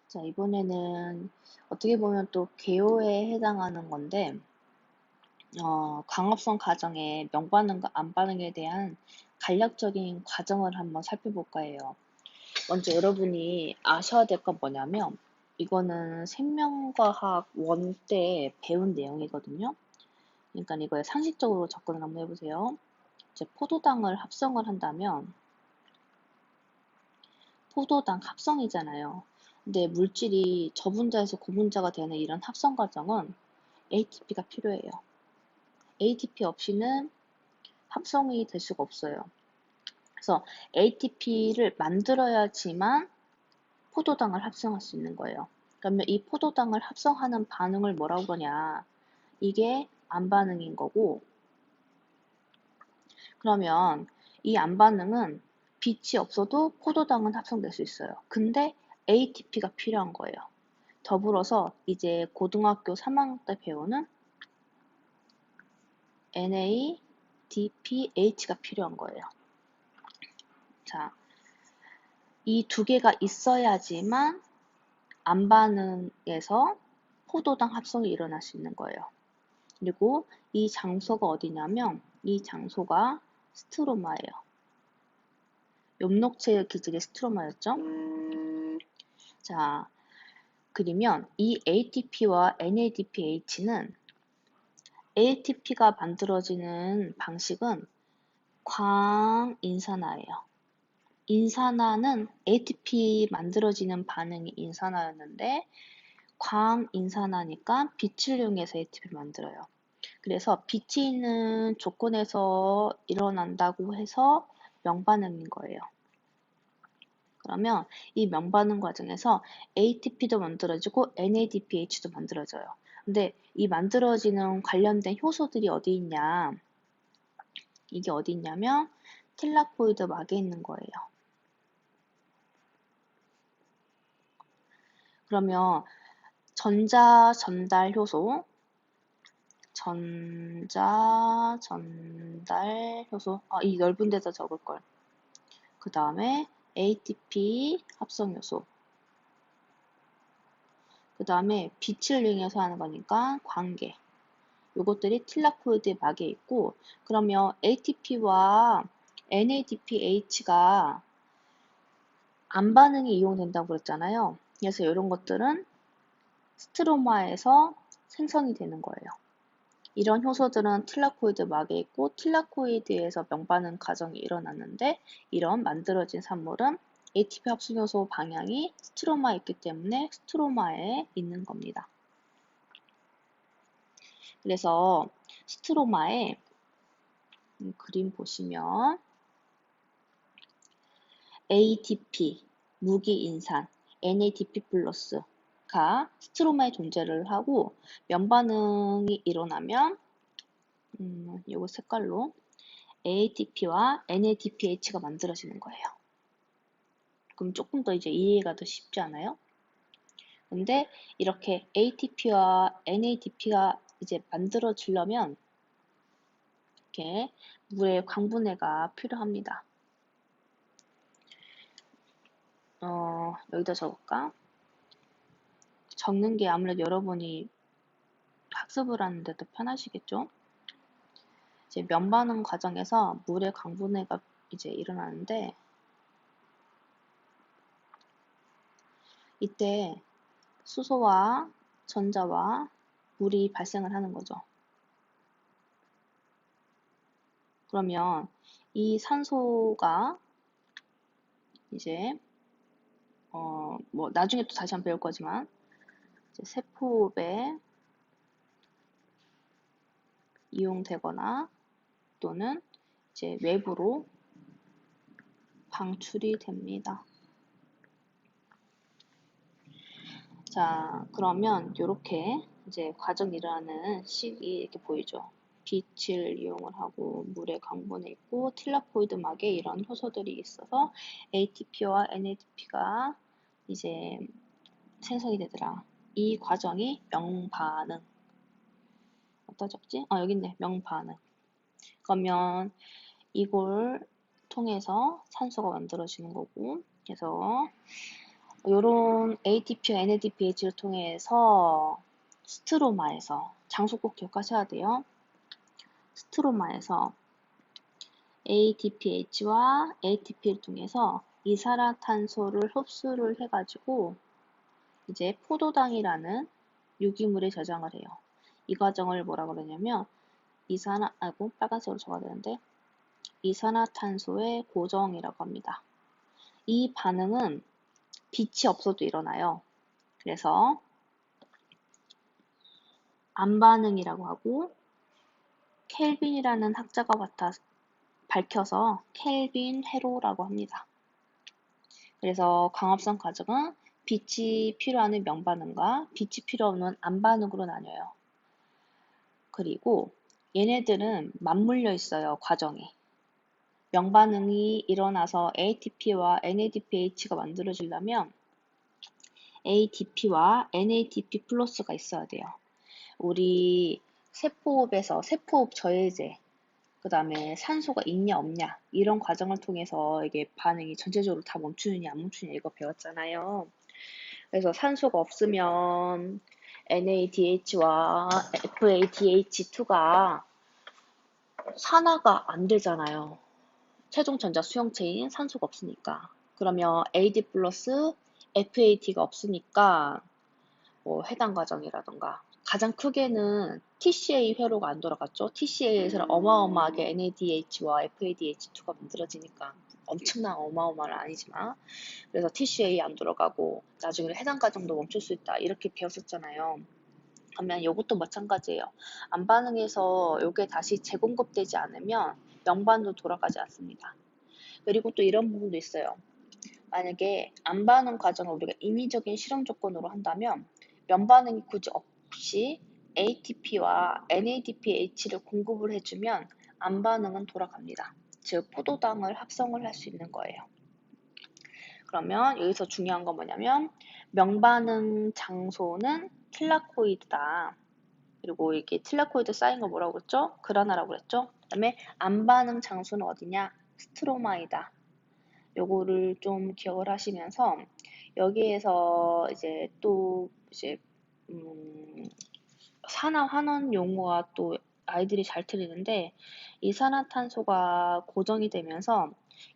자, 이번에는 어떻게 보면 또 개요에 해당하는 건데, 광합성 가정의 명반응과 안반응에 대한 간략적인 과정을 한번 살펴볼까 해요. 먼저 여러분이 아셔야 될 건 뭐냐면, 이거는 생명과학 원 때 배운 내용이거든요. 그러니까 이거에 상식적으로 접근을 한번 해보세요. 이제 포도당을 합성을 한다면, 포도당 합성이잖아요. 근데 물질이 저분자에서 고분자가 되는 이런 합성 과정은 ATP가 필요해요. ATP 없이는 합성이 될 수가 없어요. 그래서 ATP를 만들어야지만 포도당을 합성할 수 있는 거예요. 그러면 이 포도당을 합성하는 반응을 뭐라고 그러냐? 이게 안반응인 거고, 그러면 이 안반응은 빛이 없어도 포도당은 합성될 수 있어요. 근데 ATP가 필요한 거예요. 더불어서 이제 고등학교 3학년 때 배우는 NADPH가 필요한 거예요. 자, 이 두 개가 있어야지만 안반응에서 포도당 합성이 일어날 수 있는 거예요. 그리고 이 장소가 어디냐면 이 장소가 스트로마예요. 엽록체 기질이 스트로마였죠? 자, 그러면 이 ATP와 NADPH는 ATP가 만들어지는 방식은 광인산화예요. 인산화는 ATP 만들어지는 반응이 인산화였는데 광인산화니까 빛을 이용해서 ATP를 만들어요. 그래서 빛이 있는 조건에서 일어난다고 해서 명반응인 거예요. 그러면 이 명반응 과정에서 ATP도 만들어지고 NADPH도 만들어져요. 근데 이 만들어지는 관련된 효소들이 어디 있냐? 이게 어디 있냐면 틸라코이드 막에 있는 거예요. 그러면 전자 전달 효소, 이 넓은 데다 적을 걸. 그 다음에 ATP 합성 요소. 그 다음에 빛을 이용해서 하는 거니까 광계. 요것들이 틸라코이드 막에 있고, 그러면 ATP와 NADPH가 안반응이 이용된다고 그랬잖아요. 그래서 이런 것들은 스트로마에서 생성이 되는 거예요. 이런 효소들은 틸라코이드 막에 있고 틸라코이드에서 명반응 과정이 일어났는데 이런 만들어진 산물은 ATP 합성효소 방향이 스트로마에 있기 때문에 스트로마에 있는 겁니다. 그래서 스트로마에 그림 보시면 ATP, 무기인산, NADP 플러스가 스트로마에 존재를 하고 면반응이 일어나면 요거 색깔로 ATP와 NADPH가 만들어지는 거예요. 그럼 조금 더 이제 이해가 더 쉽지 않아요? 근데 이렇게 ATP와 NADP가 이제 만들어지려면 이렇게 물의 광분해가 필요합니다. 여기다 적을까? 적는 게 아무래도 여러분이 학습을 하는데 더 편하시겠죠? 이제 면반응 과정에서 물의 광분해가 이제 일어나는데 이때 수소와 전자와 물이 발생을 하는 거죠. 그러면 이 산소가 이제 뭐 나중에 또 다시 한번 배울 거지만 이제 세포에 이용되거나 또는 이제 외부로 방출이 됩니다. 자, 그러면 이렇게 이제 과정이 일어나는 식이 이렇게 보이죠. 빛을 이용을 하고 물에 광분해 있고 틸라코이드 막에 이런 효소들이 있어서 ATP와 NADP가 이제 생성이 되더라. 이 과정이 명반응. 어디다 적지? 여기 있네. 명반응. 그러면 이걸 통해서 산소가 만들어지는 거고, 그래서 요런 ATP와 NADPH를 통해서 스트로마에서 장소 꼭 기억하셔야 돼요. 스트로마에서 ADPH와 ATP를 통해서 이산화탄소를 흡수를 해가지고 이제 포도당이라는 유기물에 저장을 해요. 이 과정을 뭐라 그러냐면 빨간색으로 적어야 되는데 이산화탄소의 고정이라고 합니다. 이 반응은 빛이 없어도 일어나요. 그래서 암반응이라고 하고 켈빈이라는 학자가 밝혀서 켈빈 회로라고 합니다. 그래서 광합성 과정은 빛이 필요한 명반응과 빛이 필요 없는 암반응으로 나뉘어요. 그리고 얘네들은 맞물려 있어요, 과정이. 명반응이 일어나서 ATP와 NADPH가 만들어지려면 ADP와 NADP 플러스가 있어야 돼요. 우리 세포호흡에서 세포호흡 저해제, 그 다음에 산소가 있냐 없냐 이런 과정을 통해서 이게 반응이 전체적으로 다 멈추느냐 안 멈추느냐 이거 배웠잖아요. 그래서 산소가 없으면 NADH와 FADH2가 산화가 안 되잖아요. 최종 전자 수용체인 산소가 없으니까. 그러면 AD 플러스 FAT가 없으니까 뭐 해당 과정이라던가 가장 크게는 TCA 회로가 안 돌아갔죠. TCA에서는 어마어마하게 NADH와 FADH2가 만들어지니까 엄청난 어마어마는 아니지만 그래서 TCA 안 돌아가고 나중에 해당 과정도 멈출 수 있다 이렇게 배웠었잖아요. 그러면 이것도 마찬가지예요. 암반응에서 이게 다시 재공급되지 않으면 명반도 돌아가지 않습니다. 그리고 또 이런 부분도 있어요. 만약에 암반응 과정을 우리가 인위적인 실험 조건으로 한다면 면반응이 굳이 없이 ATP와 NADPH를 공급을 해주면 암반응은 돌아갑니다. 즉 포도당을 합성을 할 수 있는 거예요. 그러면 여기서 중요한 건 뭐냐면 명반응 장소는 틸라코이드다. 그리고 이게 틸라코이드 쌓인 거 뭐라고 그랬죠? 그라나라고 그랬죠? 그 다음에 암반응 장소는 어디냐? 스트로마이다. 요거를 좀 기억을 하시면서 여기에서 이제 또 이제 산화 환원 용어가 또 아이들이 잘 틀리는데 이산화탄소가 고정이 되면서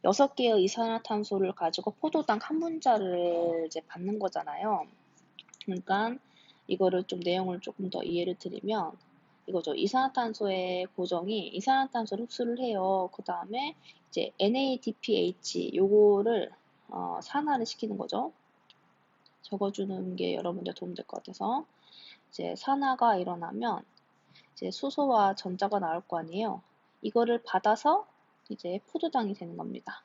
6개의 이산화탄소를 가지고 포도당 한 분자를 이제 받는 거잖아요. 그러니까 이거를 좀 내용을 조금 더 이해를 드리면 이거죠. 이산화탄소의 고정이 이산화탄소를 흡수를 해요. 그 다음에 이제 NADPH 요거를 산화를 시키는 거죠. 적어주는 게 여러분들 도움 될 것 같아서 이제 산화가 일어나면 이제 수소와 전자가 나올 거 아니에요. 이거를 받아서 이제 포도당이 되는 겁니다.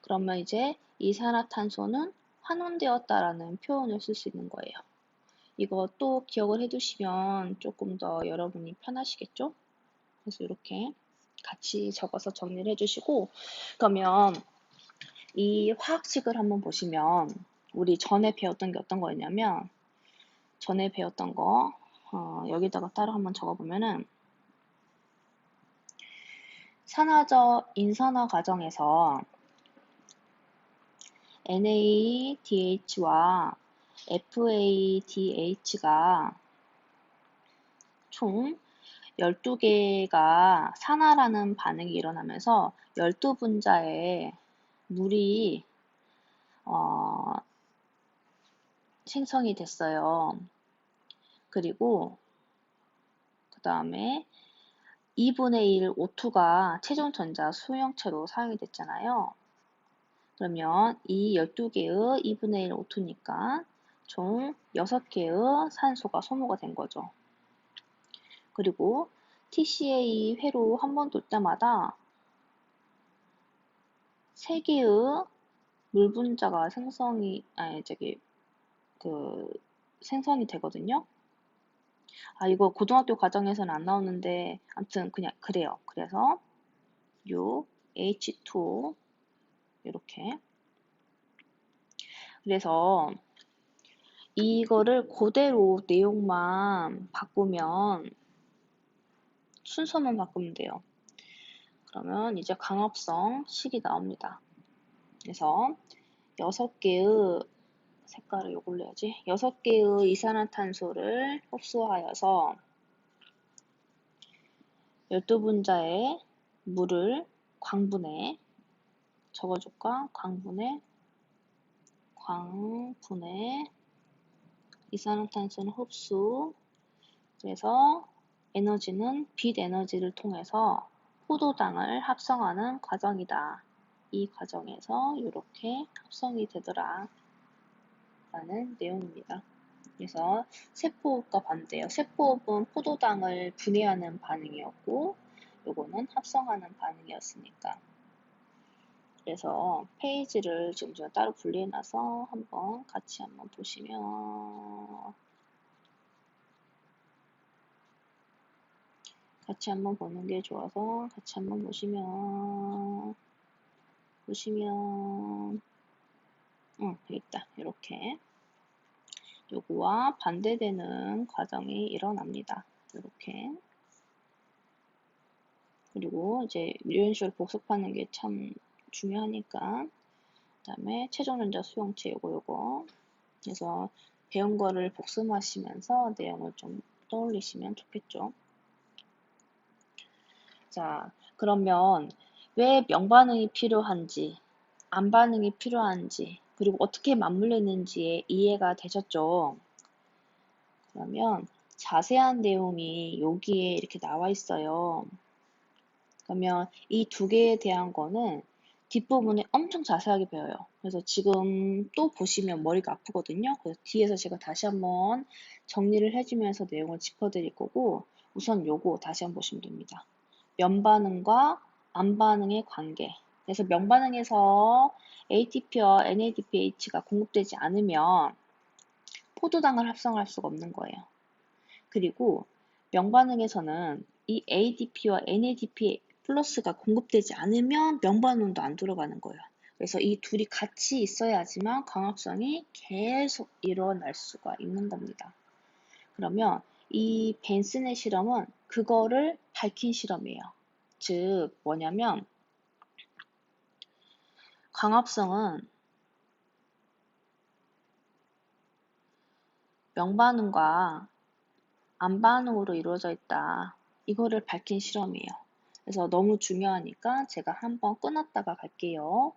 그러면 이제 이산화탄소는 환원되었다라는 표현을 쓸 수 있는 거예요. 이거 또 기억을 해두시면 조금 더 여러분이 편하시겠죠? 그래서 이렇게 같이 적어서 정리를 해주시고 그러면 이 화학식을 한번 보시면 우리 전에 배웠던 게 어떤 거였냐면 전에 배웠던 거 여기다가 따로 한번 적어보면은 산화적 인산화 과정에서 NADH와 FADH가 총 12개가 산화라는 반응이 일어나면서 12분자의 물이 생성이 됐어요. 그리고 그 다음에 2분의 1 O2가 최종 전자 수용체로 사용이 됐잖아요. 그러면 이 12개의 2분의 1 O2니까 총 6개의 산소가 소모가 된 거죠. 그리고 TCA 회로 한 번 돌 때마다 3개의 물 분자가 생성이 되거든요. 이거 고등학교 과정에서는 안 나오는데 아무튼 그냥 그래요. 그래서 요 H2O 이렇게 그래서 이거를 그대로 내용만 바꾸면 순서만 바꾸면 돼요. 그러면 이제 광합성 식이 나옵니다. 그래서 6개의 색깔을 요걸로 해야지. 6개의 이산화탄소를 흡수하여서 12분자의 물을 광분해 적어줄까? 광분해 이산화탄소는 흡수. 그래서 에너지는 빛 에너지를 통해서 포도당을 합성하는 과정이다. 이 과정에서 이렇게 합성이 되더라 라는 내용입니다. 그래서 세포호흡과 반대예요. 세포호흡은 포도당을 분해하는 반응이었고 요거는 합성하는 반응이었으니까. 그래서 페이지를 지금 제가 따로 분리해놔서 같이 한번 보시면 보는 게 좋아서 같이 한번 보시면 여기 있다. 이렇게 요거와 반대되는 과정이 일어납니다. 이렇게. 그리고 이제 이런 식으로 복습하는 게 참 중요하니까. 그다음에 최종전자 수용체 요거. 그래서 배운 거를 복습하시면서 내용을 좀 떠올리시면 좋겠죠. 자, 그러면 왜 명반응이 필요한지, 안반응이 필요한지, 그리고 어떻게 맞물리는지에 이해가 되셨죠? 그러면 자세한 내용이 여기에 이렇게 나와 있어요. 그러면 이 두 개에 대한 거는 뒷부분에 엄청 자세하게 배워요. 그래서 지금 또 보시면 머리가 아프거든요. 그래서 뒤에서 제가 다시 한번 정리를 해주면서 내용을 짚어드릴 거고, 우선 요거 다시 한번 보시면 됩니다. 면반응과 안반응의 관계. 그래서 면반응에서 ATP와 NADPH가 공급되지 않으면 포도당을 합성할 수가 없는 거예요. 그리고 명반응에서는 이 ADP와 NADP 플러스가 공급되지 않으면 명반응도 안 돌아가는 거예요. 그래서 이 둘이 같이 있어야지만 광합성이 계속 일어날 수가 있는 겁니다. 그러면 이 벤슨의 실험은 그거를 밝힌 실험이에요. 즉 뭐냐면 광합성은 명반응과 안반응으로 이루어져 있다. 이거를 밝힌 실험이에요. 그래서 너무 중요하니까 제가 한번 끊었다가 갈게요.